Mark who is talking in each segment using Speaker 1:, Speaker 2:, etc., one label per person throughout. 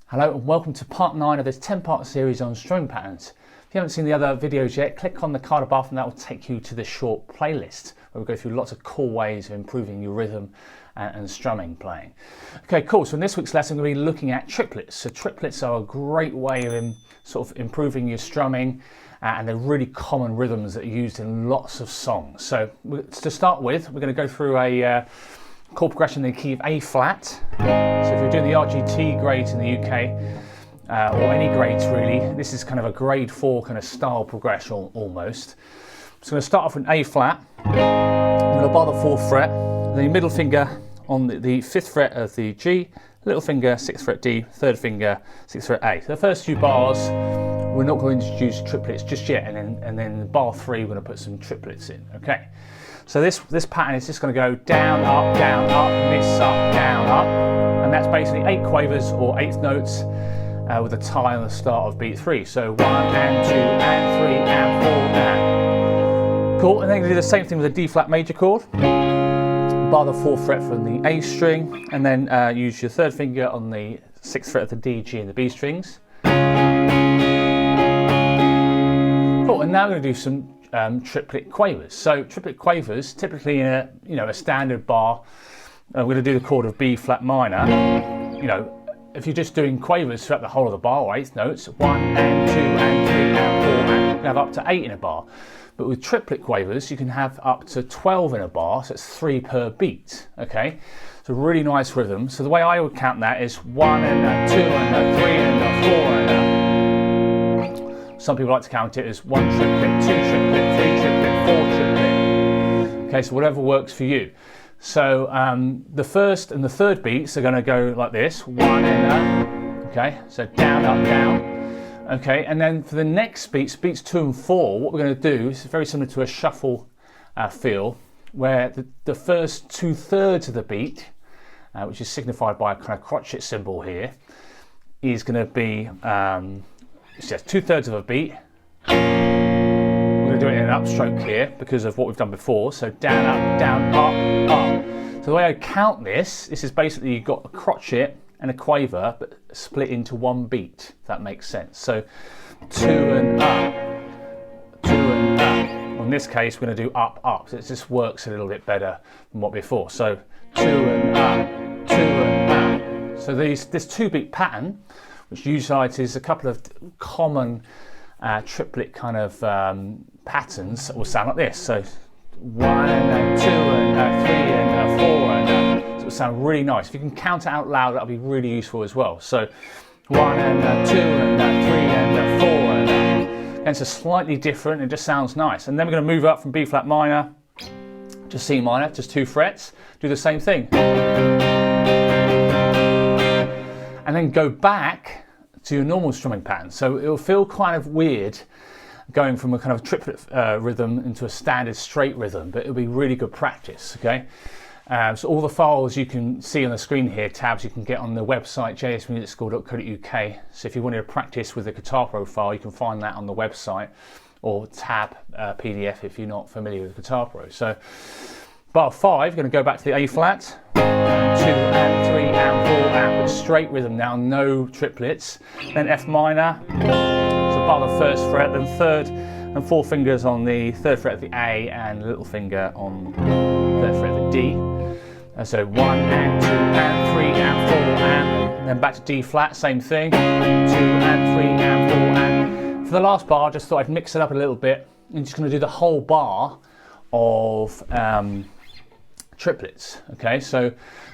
Speaker 1: Hello and welcome to part 9 of this 10-part series on strumming patterns. If you haven't seen the other videos yet, click on the card above and that will take you to this short playlist where we go through lots of cool ways of improving your rhythm and strumming playing. Okay, cool. So in this week's lesson, we're going to be looking at triplets. So triplets are a great way of sort of improving your strumming and they're really common rhythms that are used in lots of songs. So to start with, we're going to go through a chord progression in the key of A flat. So if you're doing the RGT grades in the UK, or any grades really, this is kind of a grade 4 kind of style progression almost. So I'm going to start off with A flat. I'm going to bar the 4th fret, the middle finger on the 5th fret of the G, little finger 6th fret D, 3rd finger 6th fret A. So the first few bars we're not going to introduce triplets just yet, and then bar 3 we're going to put some triplets in. Okay. So this pattern is just going to go down, up, miss, up, down, up. And that's basically 8 quavers or 8th notes with a tie on the start of beat 3. So 1 and 2 and 3 and 4 and. Cool, and then you do the same thing with a D flat major chord. Bar the 4th fret from the A string, and then use your 3rd finger on the 6th fret of the D, G and the B strings. Cool, and now we're going to do some triplet quavers. So triplet quavers, typically in a standard bar, we're going to do the chord of B flat minor. If you're just doing quavers throughout the whole of the bar, or 8th notes, 1 and 2 and 3 and 4, and you can have up to 8 in a bar. But with triplet quavers, you can have up to 12 in a bar, so it's 3 per beat. Okay, it's a really nice rhythm. So the way I would count that is 1 and a 2 and a 3 and a 4 and a. Some people like to count it as 1 triplet, 2 triplet, 3 triplet, 4 triplet. Okay, so whatever works for you. So the first and the third beats are going to go like this, 1 and a, okay, so down, up, down. Okay, and then for the next beats 2 and 4, what we're going to do is very similar to a shuffle feel, where the first 2/3 of the beat, which is signified by a kind of crotchet symbol here, is going to be it's just 2/3 of a beat. We're going to do it in an upstroke here because of what we've done before. So down, up, up. So the way I count this is basically you've got a crotchet and a quaver, but split into one beat, if that makes sense. So 2 and up, 2 and up. Well, in this case, we're going to do up, up. So it just works a little bit better than what before. So 2 and up, 2 and up. So this 2-beat pattern, which utilizes a couple of common triplet kind of patterns, will sound like this. So 1 and a 2 and a 3 and a 4 and a. So it will sound really nice. If you can count it out loud, that'll be really useful as well. So 1 and a 2 and a 3 and a 4 and a. And it's a slightly different. It just sounds nice. And then we're going to move up from B flat minor to C minor, just 2 frets. Do the same thing. And then go back to your normal strumming pattern. So it'll feel kind of weird going from a kind of triplet rhythm into a standard straight rhythm, but it'll be really good practice, okay? So all the files you can see on the screen here, tabs you can get on the website jsmusicschool.co.uk. So if you wanted to practice with the Guitar Pro file, you can find that on the website, or tab PDF if you're not familiar with Guitar Pro. So bar 5, going to go back to the A flat, 2 and 3 and 4 and with straight rhythm now, no triplets. Then F minor, so bar the 1st fret, then 3rd and 4th fingers on the 3rd fret of the A and little finger on the 3rd fret of the D. So 1 and 2 and 3 and 4 and then back to D flat, same thing, 2 and 3 and 4 and. For the last bar, I just thought I'd mix it up a little bit. I'm just going to do the whole bar of triplets. Okay, so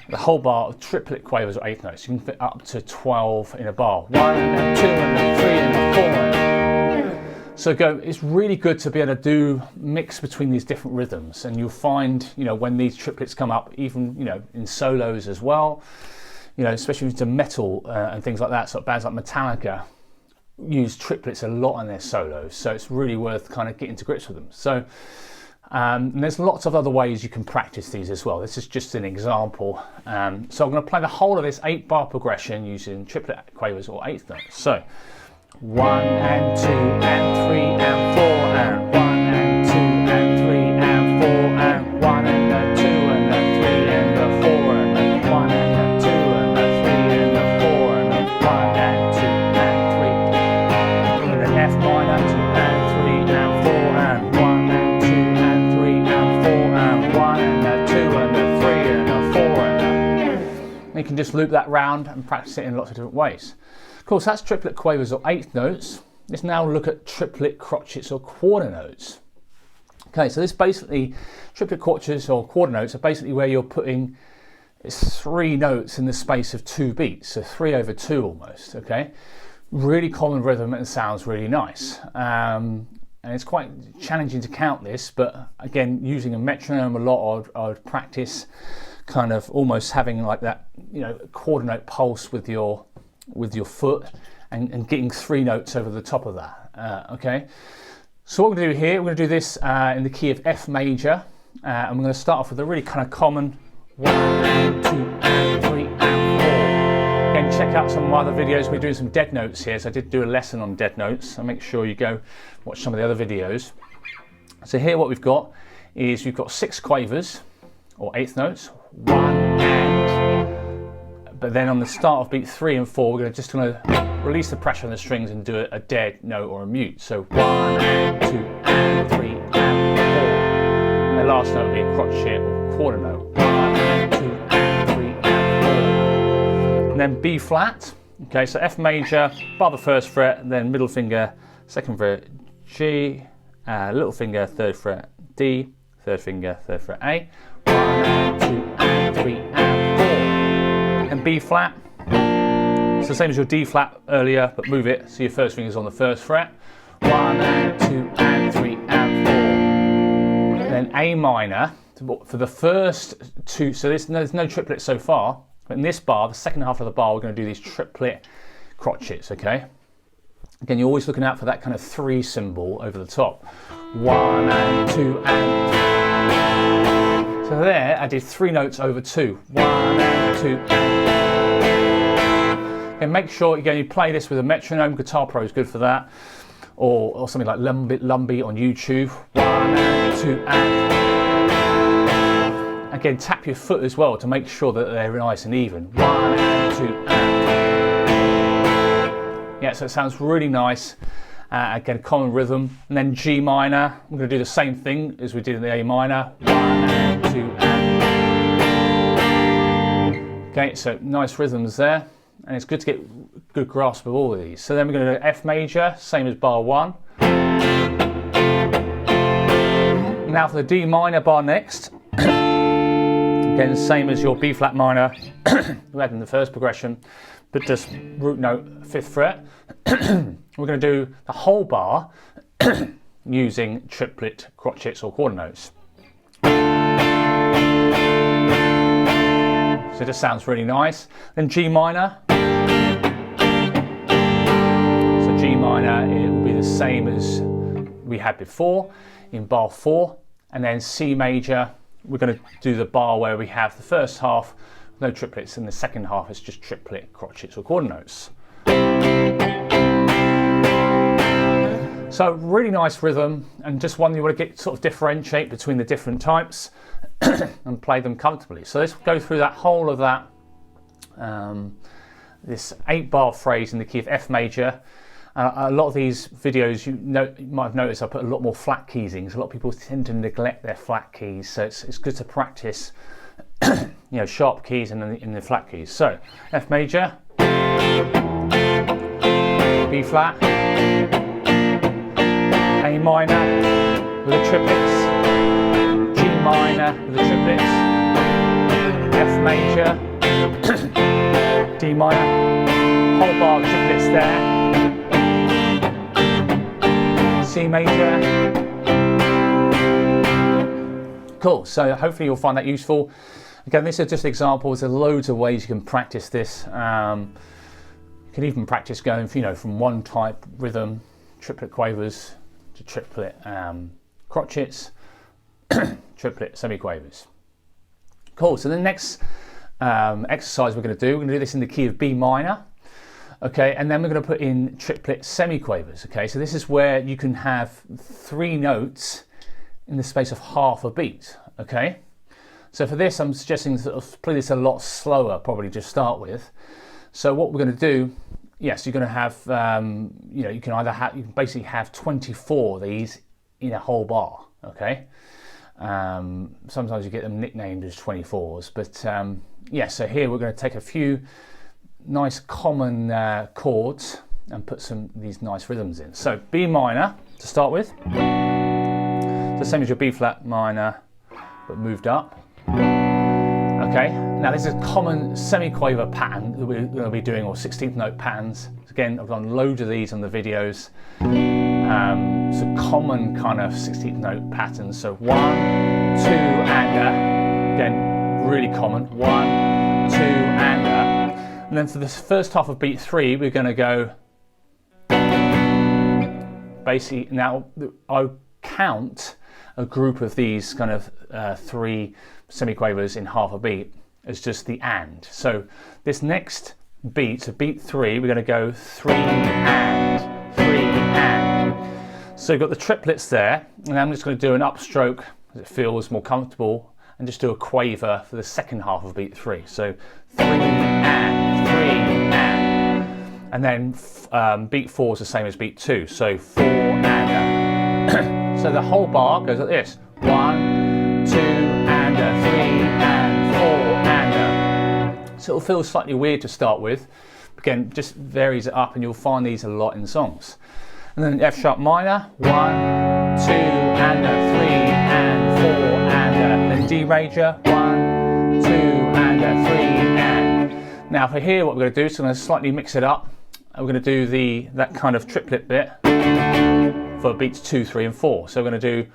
Speaker 1: the whole bar of triplet quavers or 8th notes, you can fit up to 12 in a bar. 1 and 2 and 3 and 4 and. So it's really good to be able to do mix between these different rhythms, and you'll find when these triplets come up, even in solos as well, especially into metal and things like that. So bands like Metallica use triplets a lot in their solos, so it's really worth kind of getting to grips with them. So and there's lots of other ways you can practice these as well. This is just an example. So I'm going to play the whole of this 8-bar progression using triplet quavers or 8th notes. So 1 and 2 and 3 and 4 and 1 and 2 and 3 and 4 and 1 and a 2 and a 3 and a 4 and a 1 and a 2 and a 3 and a 4 and a 1 and And you can just loop that round and practice it in lots of different ways. Of course, that's triplet quavers or eighth notes. Let's now look at triplet crotchets or quarter notes. Okay, so this basically, triplet crotchets or quarter notes are basically where you're putting it's 3 notes in the space of 2 beats, so 3 over 2 almost, okay? Really common rhythm and sounds really nice. And it's quite challenging to count this, but again, using a metronome a lot, I would practice kind of almost having like that, you know, quarter note pulse with your foot and getting 3 notes over the top of that, okay? So what we're going to do here, we're going to do this in the key of F major, and we're going to start off with a really kind of common 1 and 2 and 3 and 4. Again, check out some of my other videos. We're doing some dead notes here, so I did do a lesson on dead notes, so make sure you go watch some of the other videos. So here what we've got is you've got 6 quavers or eighth notes, 1 and, but then on the start of beat 3 and 4 we're just going to release the pressure on the strings and do a dead note or a mute. So 1 and 2 and 3 and 4, and the last note will be a crotchet or quarter note. 1 and 2 and 3 and 4, and then B flat. Okay, so F major, bar the first fret, then middle finger, second fret G, little finger, third fret D, third finger, third fret A. 1 and 2 and 3 and 4, and B flat. It's the same as your D flat earlier, but move it so your first finger's on the first fret. 1 and 2 and 3 and 4. And then A minor for the first 2. So there's no triplets so far, but in this bar, the second half of the bar, we're going to do these triplet crotchets. Okay. Again, you're always looking out for that kind of 3 symbol over the top. 1 and 2 and 3. So there, I did 3 notes over 2. 1 and 2 and 3. And make sure again you play this with a metronome. Guitar Pro is good for that, or something like Lumbee on YouTube. 1 and 2 and 3. Again, tap your foot as well to make sure that they're nice and even. 1 and 2 and 3. Yeah, so it sounds really nice. Again, common rhythm. And then G minor. We're going to do the same thing as we did in the A minor. 1 and 2 and 3. Okay, so nice rhythms there. And it's good to get good grasp of all of these. So then we're going to do F major, same as bar 1. Now for the D minor bar next. Again, same as your B flat minor we had in the first progression, but just root note 5th fret. We're going to do the whole bar using triplet crotchets or quarter notes. So it just sounds really nice. Then G minor. So G minor, it will be the same as we had before in bar 4. And then C major, we're going to do the bar where we have the first half, no triplets, and the second half is just triplet crotchets or quarter notes. So really nice rhythm, and just one you want to get sort of differentiate between the different types and play them comfortably. So let's go through that whole of that, this 8-bar phrase in the key of F major. A lot of these videos, you might have noticed I put a lot more flat keysing. So a lot of people tend to neglect their flat keys, so it's good to practice sharp keys and in the flat keys. So F major, B flat, A minor with the triplets, G minor with the triplets, F major, D minor, whole bar of triplets there, C major. Cool, so hopefully you'll find that useful. Again, this is just examples. There's loads of ways you can practice this. You can even practice going from one type rhythm, triplet quavers, to triplet crotchets, triplet semiquavers. Cool, so the next exercise we're going to do this in the key of B minor. Okay, and then we're going to put in triplet semiquavers. Okay, so this is where you can have 3 notes in the space of half a beat. Okay, so for this I'm suggesting sort of play this a lot slower probably to start with. So what we're going to do, yes, you're going to have you can basically have 24 of these in a whole bar. Okay, Sometimes you get them nicknamed as 24s, but yeah, so here we're going to take a few nice common chords and put these nice rhythms in. So B minor to start with, the same as your B flat minor but moved up. Okay, now this is a common semi-quaver pattern that we're going to be doing, or 16th note patterns. Again, I've done loads of these on the videos. So common kind of 16th note patterns. So 1, 2, and again, really common. 1, 2, and then for this first half of beat 3, we're going to go basically. Now I count a group of these kind of 3 semiquavers in half a beat as just the and. So this next beat, so beat 3, we're going to go 3 and 3 and. So you've got the triplets there, and I'm just going to do an upstroke as it feels more comfortable, and just do a quaver for the second half of beat 3. So 3 and 3 and then beat 4 is the same as beat 2. So 4 and so the whole bar goes like this: 1, 2 and 3 and 4 and so it'll feel slightly weird to start with. Again, just varies it up, and you'll find these a lot in songs. And then F sharp minor, 1, 2 and 3 and 4 and then D major, 1, 2 and 3 and. Now for here, what we're going to do is we're going to slightly mix it up. We're going to do that kind of triplet bit for beats 2, 3 and 4. So we're going to do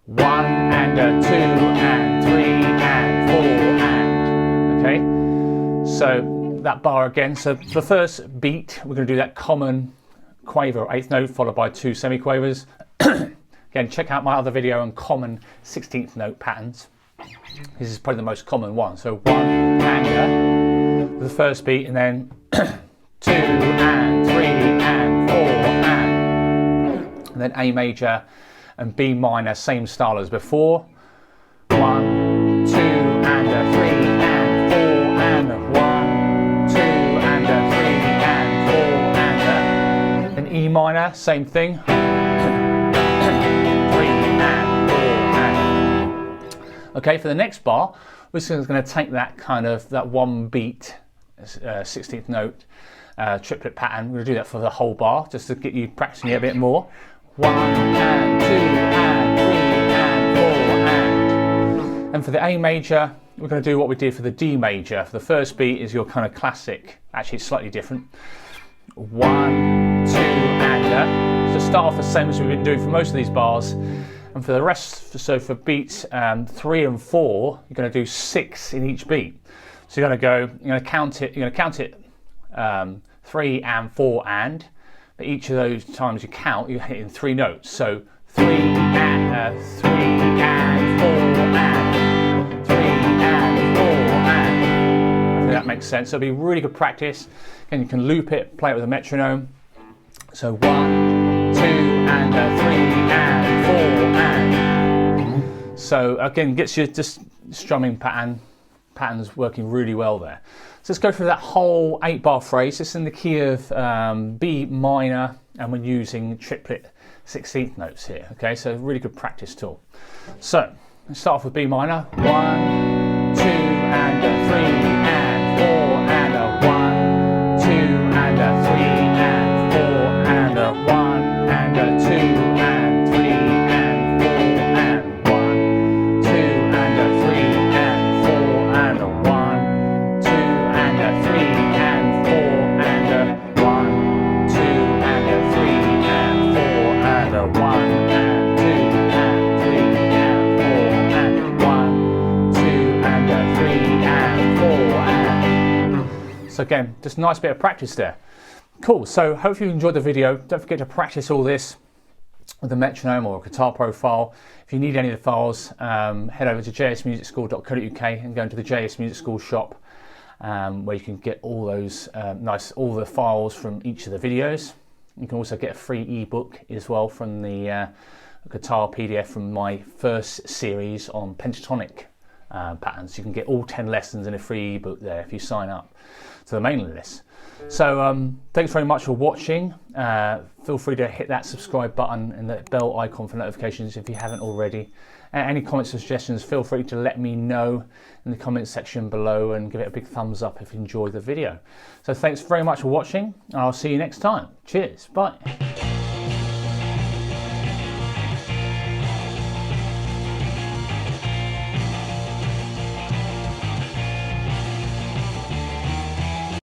Speaker 1: 1 and 2 and 3 and 4 and. Okay, so that bar again. So the first beat, we're going to do that common quaver or 8th note followed by 2 semiquavers. Again, check out my other video on common 16th note patterns. This is probably the most common one. So 1 and the first beat, and then 2 and 3 and 4 and then A major and B minor, same style as before. 1, 2 and 3 and 4 and 1, 2 and 3 and 4 and then E minor, same thing. 3 and 4 and. Okay, for the next bar, we're just going to take that kind of that one beat 16th note triplet pattern. We're going to do that for the whole bar just to get you practicing it a bit more. 1 and 2 and 3 and 4 and for the A major, we're going to do what we did for the D major. For the first beat is your kind of classic, actually it's slightly different. 1, 2 and so start off the same as we've been doing for most of these bars, and for the rest, so for beats 3 and 4, you're going to do 6 in each beat. So you're going to count it 3 and 4 and. But each of those times you count, you're hitting 3 notes. So 3 and 3 and 4 and 3 and 4 and. I think that makes sense. So it'll be really good practice. And you can loop it, play it with a metronome. So 1, 2 and 3 and 4 and. So again, gets you just strumming patterns working really well there. So let's go through that whole 8-bar phrase. It's in the key of B minor, and we're using triplet 16th notes here. Okay, so really good practice tool. So let's start off with B minor. 1, 2 and 3 and 4 and 1, 2 and 3 and 4 and 1 and 2 and 3 and 4 and 1, 2 and 3 and 4 and 1, 2 and 3 and 4 and 1, 2 and 3 and 4 and 1 and 2 and 3 and 4 and 1, 2 and 3 and 4 and. So again, just a nice bit of practice there. Cool, so hopefully you enjoyed the video. Don't forget to practice all this with a metronome or a guitar profile. If you need any of the files, head over to jsmusicschool.co.uk and go into the JS Music School shop, where you can get all those all the files from each of the videos. You can also get a free ebook as well from the guitar PDF from my first series on pentatonic patterns. You can get all 10 lessons in a free ebook there if you sign up to the mailing list. So thanks very much for watching. Feel free to hit that subscribe button and the bell icon for notifications if you haven't already. Any comments or suggestions, feel free to let me know in the comments section below, and give it a big thumbs up if you enjoyed the video. So thanks very much for watching, and I'll see you next time. Cheers, bye.